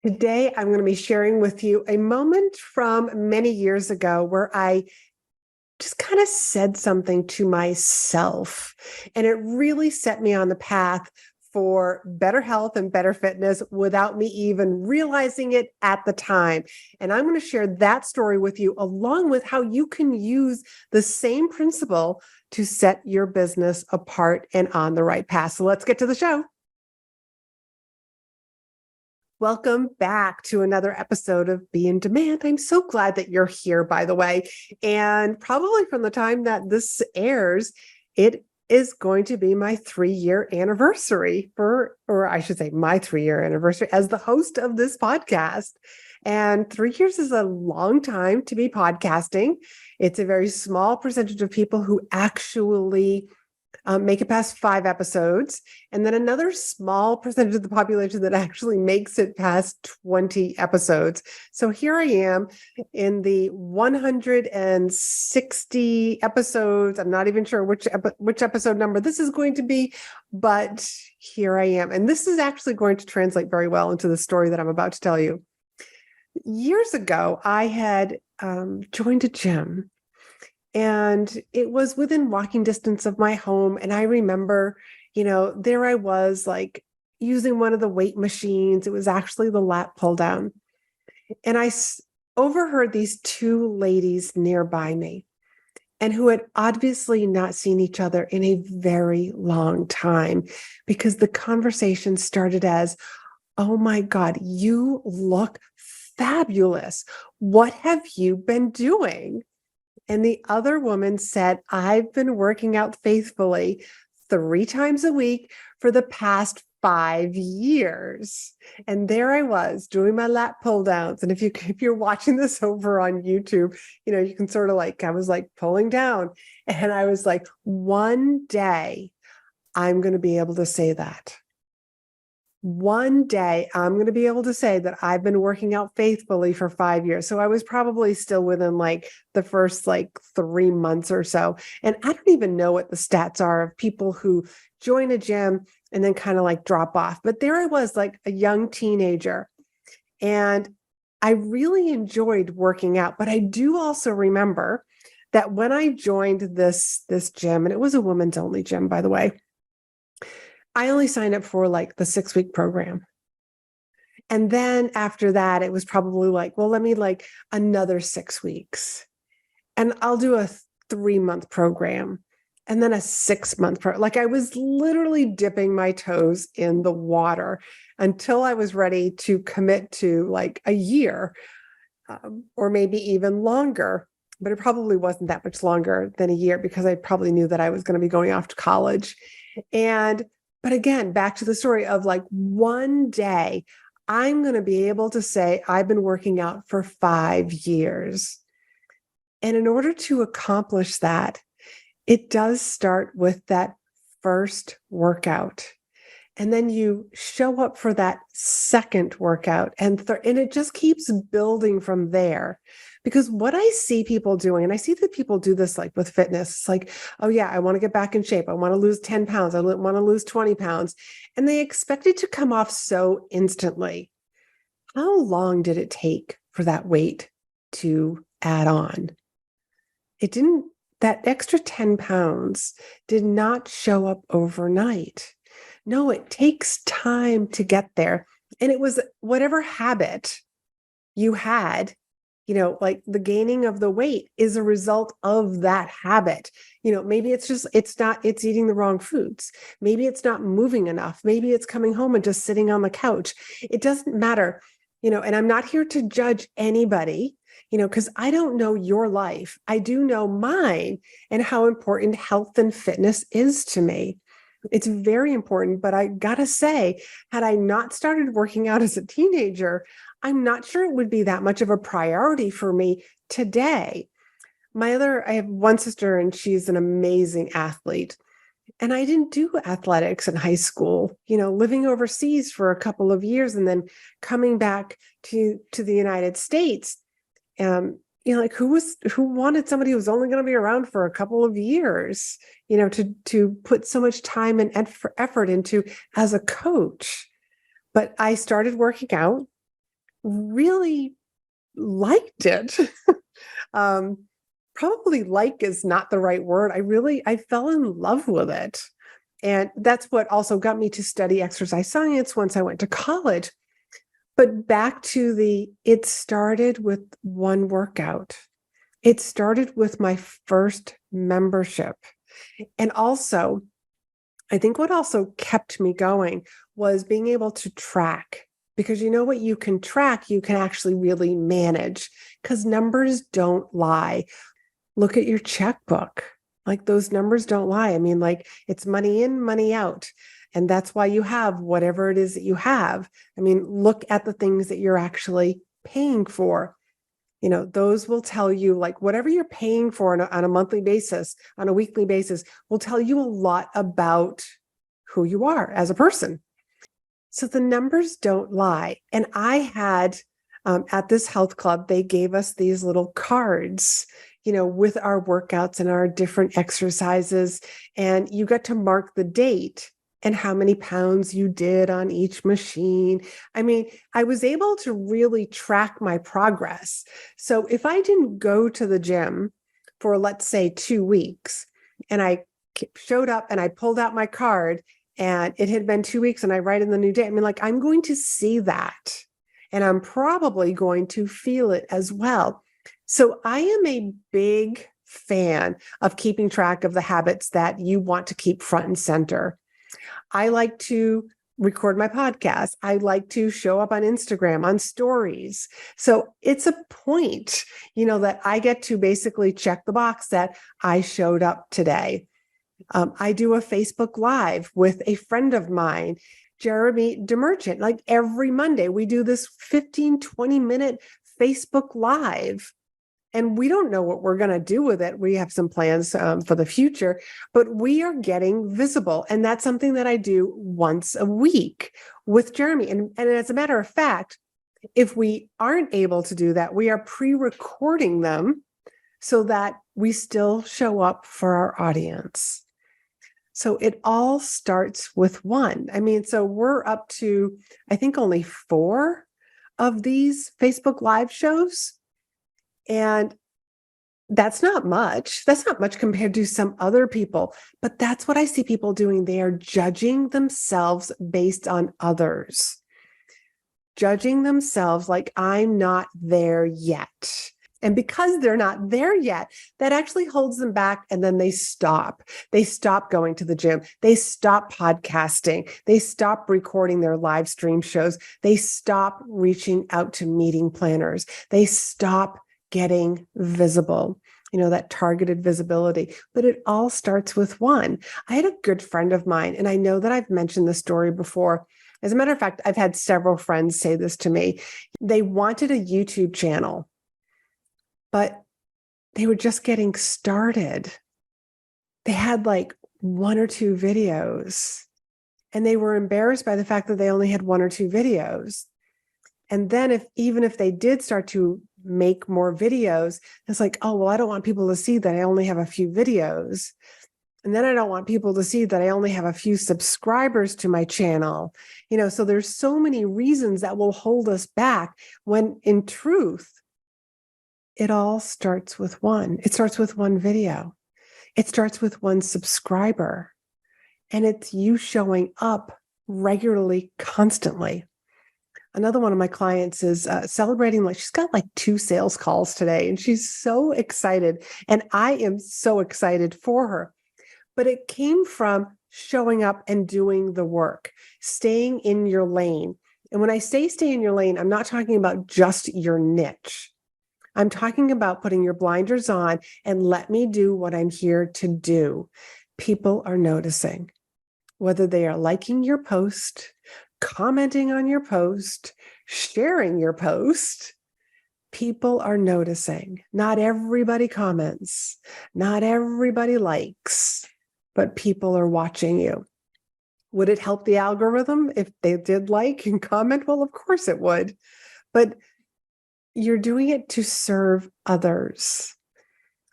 Today, I'm going to be sharing with you a moment from many years ago where I just kind of said something to myself, and it really set me on the path for better health and better fitness without me even realizing it at the time. And I'm going to share that story with you, along with how you can use the same principle to set your business apart and on the right path. So let's get to the show. Welcome back to another episode of Be in Demand. I'm so glad that you're here, by the way. And probably from the time that this airs, it is going to be my 3-year anniversary or I should say my 3-year anniversary as the host of this podcast. And 3 years is a long time to be podcasting. It's a very small percentage of people who actually make it past 5 episodes, and then another small percentage of the population that actually makes it past 20 episodes. So here I am in the 160 episodes. I'm not even sure which episode number this is going to be, but here I am. And this is actually going to translate very well into the story that I'm about to tell you. Years ago, I had joined a gym. And it was within walking distance of my home. And I remember, there I was like using one of the weight machines. It was actually the lat pull down. And I overheard these 2 ladies nearby me and who had obviously not seen each other in a very long time, because the conversation started as, "Oh my God, you look fabulous. What have you been doing?" And the other woman said, "I've been working out faithfully 3 times a week for the past 5 years." And there I was doing my lat pull downs. And if you're watching this over on YouTube, you can sort of I was pulling down, and I was like, one day I'm going to be able to say that. One day I'm going to be able to say that I've been working out faithfully for 5 years. So I was probably still within the first 3 months or so. And I don't even know what the stats are of people who join a gym and then kind of drop off. But there I was, like a young teenager, and I really enjoyed working out. But I do also remember that when I joined this gym, and it was a women's only gym, by the way, I only signed up for the 6-week program. And then after that, it was probably well, let me another 6 weeks, and I'll do a 3-month program, and then a 6-month program. I was literally dipping my toes in the water until I was ready to commit to a year, or maybe even longer. But it probably wasn't that much longer than a year, because I probably knew that I was going to be going off to college. But again, back to the story of one day I'm going to be able to say I've been working out for 5 years. And in order to accomplish that, it does start with that first workout. And then you show up for that second workout, and it just keeps building from there. Because what I see people doing, and I see that people do this with fitness, it's oh yeah, I want to get back in shape. I want to lose 10 pounds. I want to lose 20 pounds. And they expect it to come off so instantly. How long did it take for that weight to add on? It didn't. That extra 10 pounds did not show up overnight. No, it takes time to get there. And it was whatever habit you had, the gaining of the weight is a result of that habit. Maybe it's eating the wrong foods. Maybe it's not moving enough. Maybe it's coming home and just sitting on the couch. It doesn't matter, and I'm not here to judge anybody, because I don't know your life. I do know mine and how important health and fitness is to me. It's very important, but I gotta say, had I not started working out as a teenager, I'm not sure it would be that much of a priority for me today. I have one sister, and she's an amazing athlete. And I didn't do athletics in high school, living overseas for a couple of years and then coming back to the United States. Who wanted somebody who was only going to be around for a couple of years, to put so much time and effort into as a coach. But I started working out, really liked it. Probably like is not the right word. I fell in love with it. And that's what also got me to study exercise science once I went to college. But back to it started with one workout. It started with my first membership. And also, I think what also kept me going was being able to track. Because you know what you can track, you can actually really manage, because numbers don't lie. Look at your checkbook. Like, those numbers don't lie. I mean, like, it's money in, money out. And that's why you have whatever it is that you have. I mean, look at the things that you're actually paying for. Those will tell you, like, whatever you're paying for on a monthly basis, on a weekly basis, will tell you a lot about who you are as a person. So the numbers don't lie. And I had, at this health club, they gave us these little cards, with our workouts and our different exercises. And you got to mark the date and how many pounds you did on each machine. I mean, I was able to really track my progress. So if I didn't go to the gym for, let's say, 2 weeks, and I showed up and I pulled out my card and it had been 2 weeks and I write in the new date, I mean, like, I'm going to see that and I'm probably going to feel it as well. So I am a big fan of keeping track of the habits that you want to keep front and center. I like to record my podcast. I like to show up on Instagram, on stories. So it's a point, that I get to basically check the box that I showed up today. I do a Facebook Live with a friend of mine, Jeremy DeMerchant. Like, every Monday, we do this 15, 20-minute Facebook Live. And we don't know what we're going to do with it. We have some plans for the future, but we are getting visible. And that's something that I do once a week with Jeremy. And as a matter of fact, if we aren't able to do that, we are pre-recording them so that we still show up for our audience. So it all starts with one. I mean, so we're up to, I think, only 4 of these Facebook Live shows. And that's not much. That's not much compared to some other people. But that's what I see people doing. They are judging themselves based on others. Judging themselves like, I'm not there yet. And because they're not there yet, that actually holds them back. And then they stop. They stop going to the gym. They stop podcasting. They stop recording their live stream shows. They stop reaching out to meeting planners. They stop getting visible, that targeted visibility. But it all starts with one. I had a good friend of mine, and I know that I've mentioned this story before. As a matter of fact, I've had several friends say this to me. They wanted a YouTube channel, but they were just getting started. They had like 1 or 2 videos, and they were embarrassed by the fact that they only had 1 or 2 videos. And then even if they did start to make more videos, it's like, oh, well, I don't want people to see that I only have a few videos. And then I don't want people to see that I only have a few subscribers to my channel. So there's so many reasons that will hold us back, when in truth, it all starts with one. It starts with one video. It starts with one subscriber. And it's you showing up regularly, constantly. Another one of my clients is celebrating, like, she's got like 2 sales calls today, and she's so excited. And I am so excited for her. But it came from showing up and doing the work, staying in your lane. And when I say stay in your lane, I'm not talking about just your niche. I'm talking about putting your blinders on and let me do what I'm here to do. People are noticing, whether they are liking your post, commenting on your post, sharing your post. People are noticing. Not everybody comments. Not everybody likes, but people are watching you. Would it help the algorithm if they did like and comment? Well, of course it would. But you're doing it to serve others.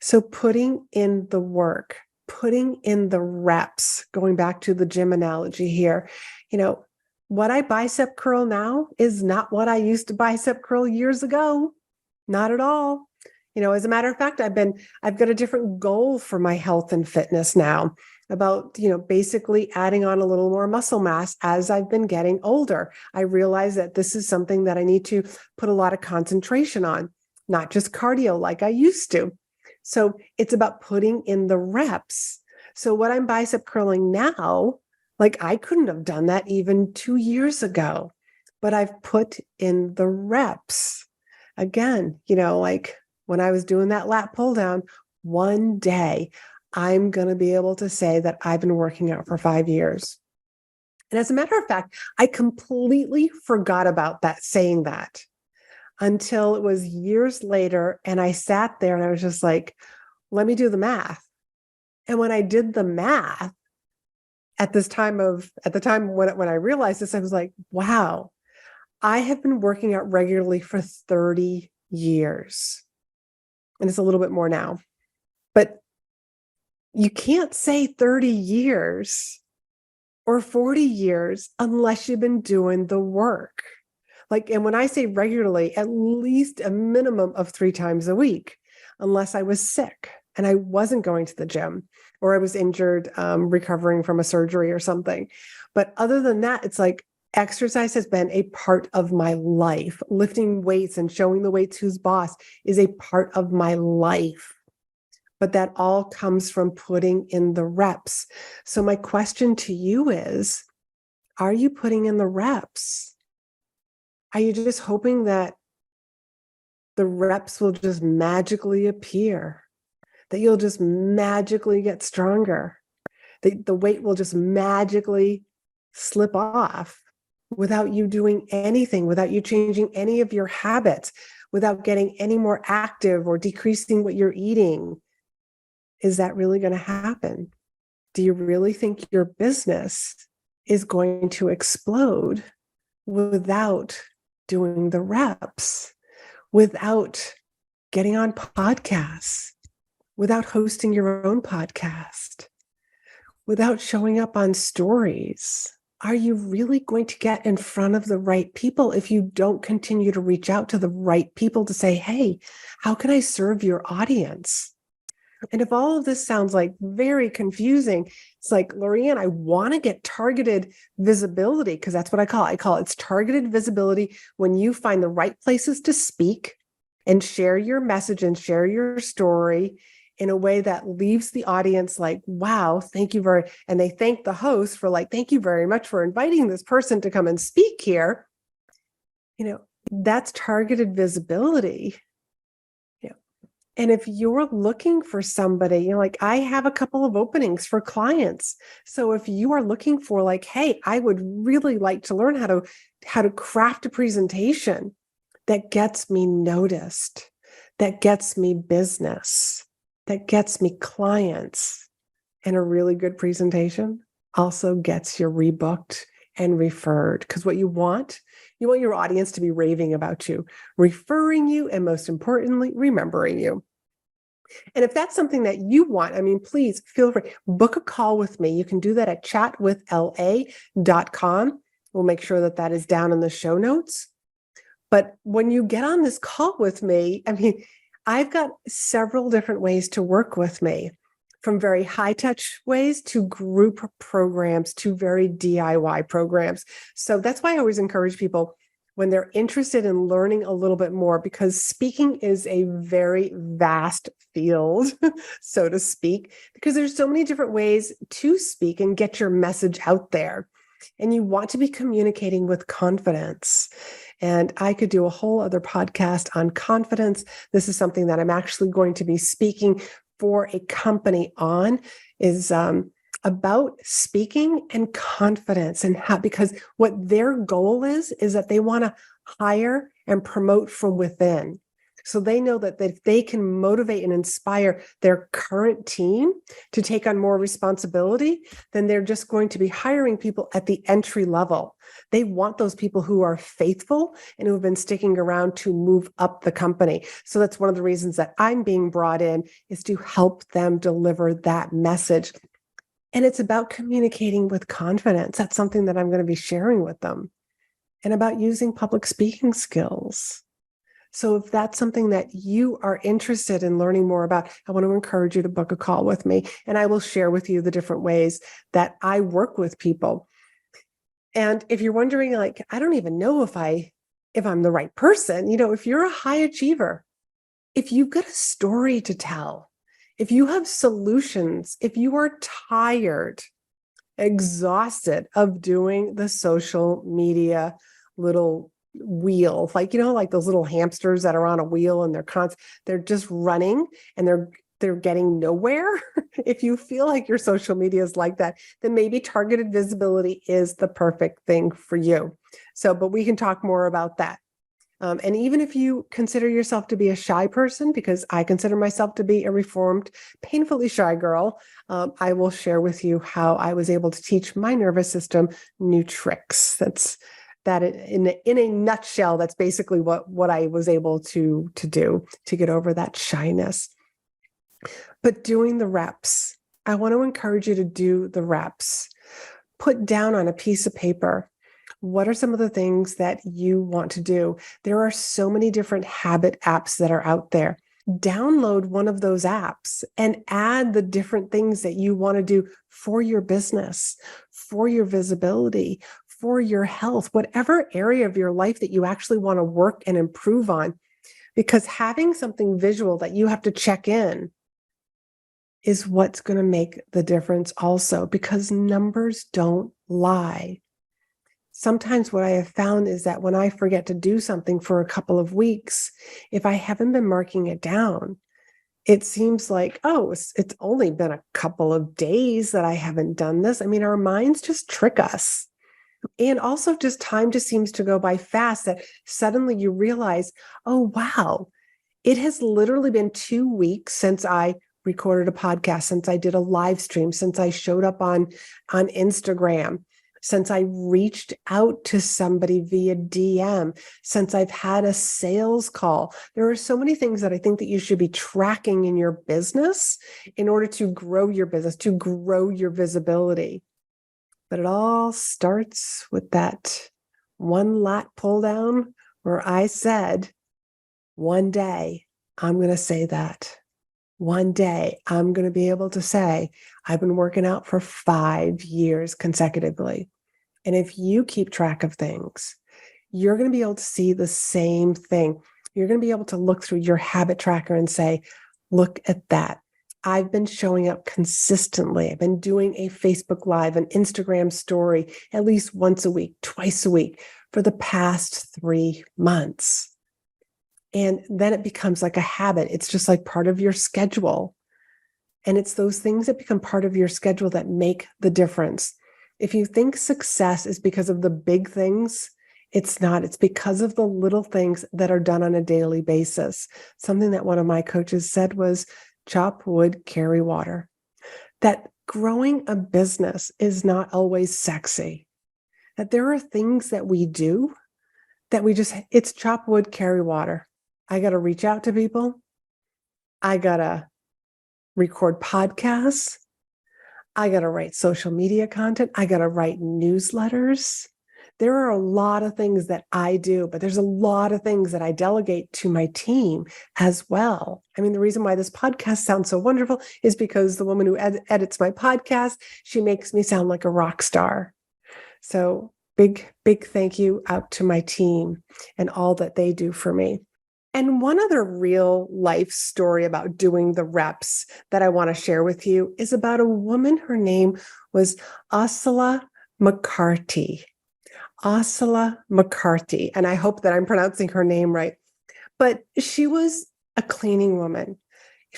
So putting in the work, putting in the reps, going back to the gym analogy here, what I bicep curl now is not what I used to bicep curl years ago. Not at all. As a matter of fact, I've got a different goal for my health and fitness now about, basically adding on a little more muscle mass as I've been getting older. I realize that this is something that I need to put a lot of concentration on, not just cardio like I used to. So it's about putting in the reps. So what I'm bicep curling now, like I couldn't have done that even 2 years ago, but I've put in the reps. Again, like when I was doing that lat pull down, one day I'm going to be able to say that I've been working out for 5 years. And as a matter of fact, I completely forgot about that, saying that, until it was years later. And I sat there and I was just like, let me do the math. And when I did the math at the time when I realized this, I was like, wow, I have been working out regularly for 30 years. And it's a little bit more now. But you can't say 30 years or 40 years unless you've been doing the work. And when I say regularly, at least a minimum of 3 times a week, unless I was sick and I wasn't going to the gym or I was injured, recovering from a surgery or something. But other than that, it's like exercise has been a part of my life. Lifting weights and showing the weights who's boss is a part of my life. But that all comes from putting in the reps. So my question to you is, are you putting in the reps? Are you just hoping that the reps will just magically appear, that you'll just magically get stronger, that the weight will just magically slip off without you doing anything, without you changing any of your habits, without getting any more active or decreasing what you're eating? Is that really going to happen? Do you really think your business is going to explode without doing the reps, without getting on podcasts, without hosting your own podcast, without showing up on stories? Are you really going to get in front of the right people if you don't continue to reach out to the right people to say, hey, how can I serve your audience? And if all of this sounds like very confusing, it's like, Laurie-Ann, I want to get targeted visibility, because that's what I call it. I call it's targeted visibility when you find the right places to speak and share your message and share your story in a way that leaves the audience like, wow, thank you very, and they thank the host for like, thank you very much for inviting this person to come and speak here. That's targeted visibility. And if you're looking for somebody, like I have a couple of openings for clients. So if you are looking for like, hey, I would really like to learn how to craft a presentation that gets me noticed, that gets me business, that gets me clients, and a really good presentation also gets you rebooked and referred. Because what you want your audience to be raving about you, referring you, and most importantly, remembering you. And if that's something that you want, please feel free, book a call with me. You can do that at chatwithla.com. We'll make sure that that is down in the show notes. But when you get on this call with me, I've got several different ways to work with me, from very high touch ways to group programs to very DIY programs. So that's why I always encourage people when they're interested in learning a little bit more, because speaking is a very vast field, so to speak, because there's so many different ways to speak and get your message out there. And you want to be communicating with confidence. And I could do a whole other podcast on confidence. This is something that I'm actually going to be speaking for a company on, is about speaking and confidence, and how, because what their goal is that they want to hire and promote from within. So they know that if they can motivate and inspire their current team to take on more responsibility, then they're just going to be hiring people at the entry level. They want those people who are faithful and who have been sticking around to move up the company. So that's one of the reasons that I'm being brought in, is to help them deliver that message. And it's about communicating with confidence. That's something that I'm going to be sharing with them, and about using public speaking skills. So if that's something that you are interested in learning more about, I want to encourage you to book a call with me, and I will share with you the different ways that I work with people. And if you're wondering, like, I don't even know if I'm the right person, if you're a high achiever, if you've got a story to tell, if you have solutions, if you are tired, exhausted of doing the social media little wheel, like those little hamsters that are on a wheel and they're just running and they're getting nowhere. If you feel like your social media is like that, then maybe targeted visibility is the perfect thing for you. But we can talk more about that. And even if you consider yourself to be a shy person, because I consider myself to be a reformed, painfully shy girl, I will share with you how I was able to teach my nervous system new tricks. That in a nutshell, that's basically what I was able to do to get over that shyness. But doing the reps, I want to encourage you to do the reps. Put down on a piece of paper, what are some of the things that you want to do? There are so many different habit apps that are out there. Download one of those apps and add the different things that you want to do for your business, for your visibility, for your health, whatever area of your life that you actually want to work and improve on. Because having something visual that you have to check in is what's going to make the difference also, because numbers don't lie. Sometimes what I have found is that when I forget to do something for a couple of weeks, if I haven't been marking it down, it seems like, oh, it's only been a couple of days that I haven't done this. I mean, our minds just trick us. And also just time just seems to go by fast, that suddenly you realize, oh, wow, it has literally been 2 weeks since I recorded a podcast, since I did a live stream, since I showed up on Instagram, since I reached out to somebody via DM, since I've had a sales call. There are so many things that I think that you should be tracking in your business in order to grow your business, to grow your visibility. But it all starts with that one lat pull down where I said, one day I'm going to say that. One day I'm going to be able to say, I've been working out for 5 years consecutively. And if you keep track of things, you're going to be able to see the same thing. You're going to be able to look through your habit tracker and say, look at that. I've been showing up consistently. I've been doing a Facebook Live, an Instagram story at least once a week, twice a week for the past 3 months. And then it becomes like a habit. It's just like part of your schedule. And it's those things that become part of your schedule that make the difference. If you think success is because of the big things, it's not. It's because of the little things that are done on a daily basis. Something that one of my coaches said was, chop wood, carry water. That growing a business is not always sexy. That there are things that we do that it's chop wood, carry water. I got to reach out to people. I got to record podcasts. I got to write social media content. I got to write newsletters. There are a lot of things that I do, but there's a lot of things that I delegate to my team as well. I mean, the reason why this podcast sounds so wonderful is because the woman who edits my podcast, she makes me sound like a rock star. So big thank you out to my team and all that they do for me. And one other real life story about doing the reps that I want to share with you is about a woman. Her name was Asala McCarty. Asala McCarty. And I hope that I'm pronouncing her name right. But she was a cleaning woman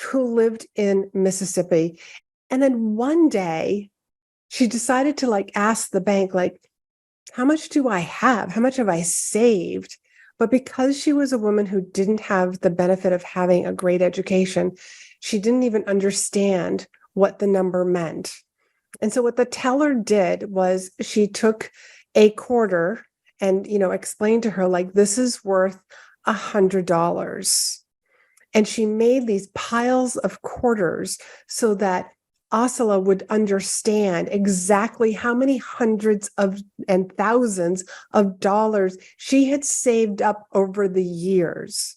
who lived in Mississippi. And then one day she decided to ask the bank, how much do I have? How much have I saved? But because she was a woman who didn't have the benefit of having a great education, she didn't even understand what the number meant. And so what the teller did was she took a quarter and, explained to her, this is worth $100. And she made these piles of quarters so that Asala would understand exactly how many hundreds of and thousands of dollars she had saved up over the years.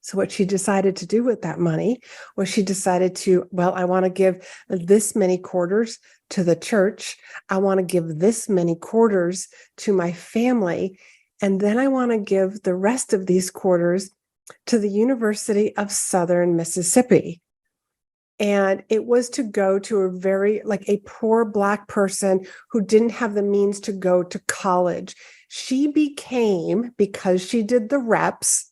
So what she decided to do with that money was she decided to, well, I want to give this many quarters to the church. I want to give this many quarters to my family. And then I want to give the rest of these quarters to the University of Southern Mississippi. And it was to go to a very, like a poor Black person who didn't have the means to go to college. She became, because she did the reps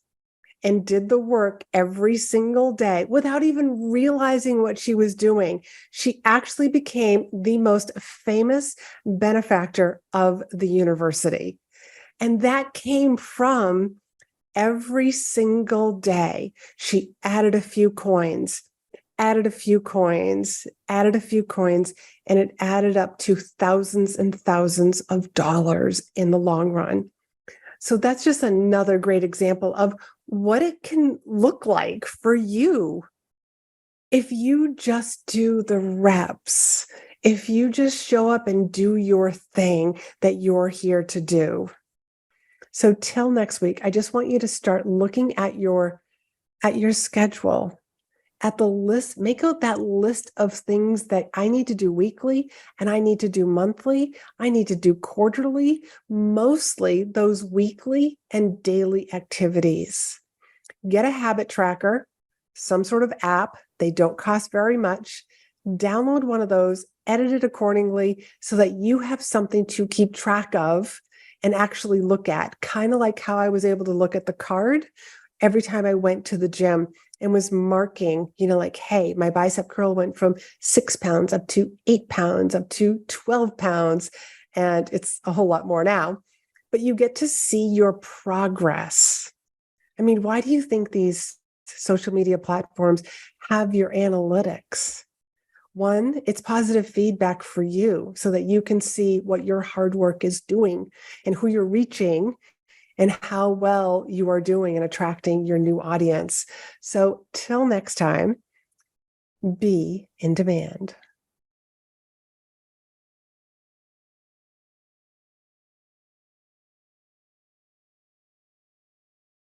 and did the work every single day without even realizing what she was doing, she actually became the most famous benefactor of the university. And that came from every single day. She added a few coins, added a few coins, added a few coins, and it added up to thousands and thousands of dollars in the long run. So that's just another great example of what it can look like for you if you just do the reps, if you just show up and do your thing that you're here to do. So till next week, I just want you to start looking at your schedule, at the list, make out that list of things that I need to do weekly and I need to do monthly. I need to do quarterly, mostly those weekly and daily activities. Get a habit tracker, some sort of app. They don't cost very much. Download one of those, edit it accordingly so that you have something to keep track of and actually look at, kind of like how I was able to look at the card every time I went to the gym and was marking, like, hey, my bicep curl went from 6 pounds up to 8 pounds, up to 12 pounds. And it's a whole lot more now, but you get to see your progress. I mean, why do you think these social media platforms have your analytics? One, it's positive feedback for you so that you can see what your hard work is doing and who you're reaching and how well you are doing in attracting your new audience. So till next time, be in demand.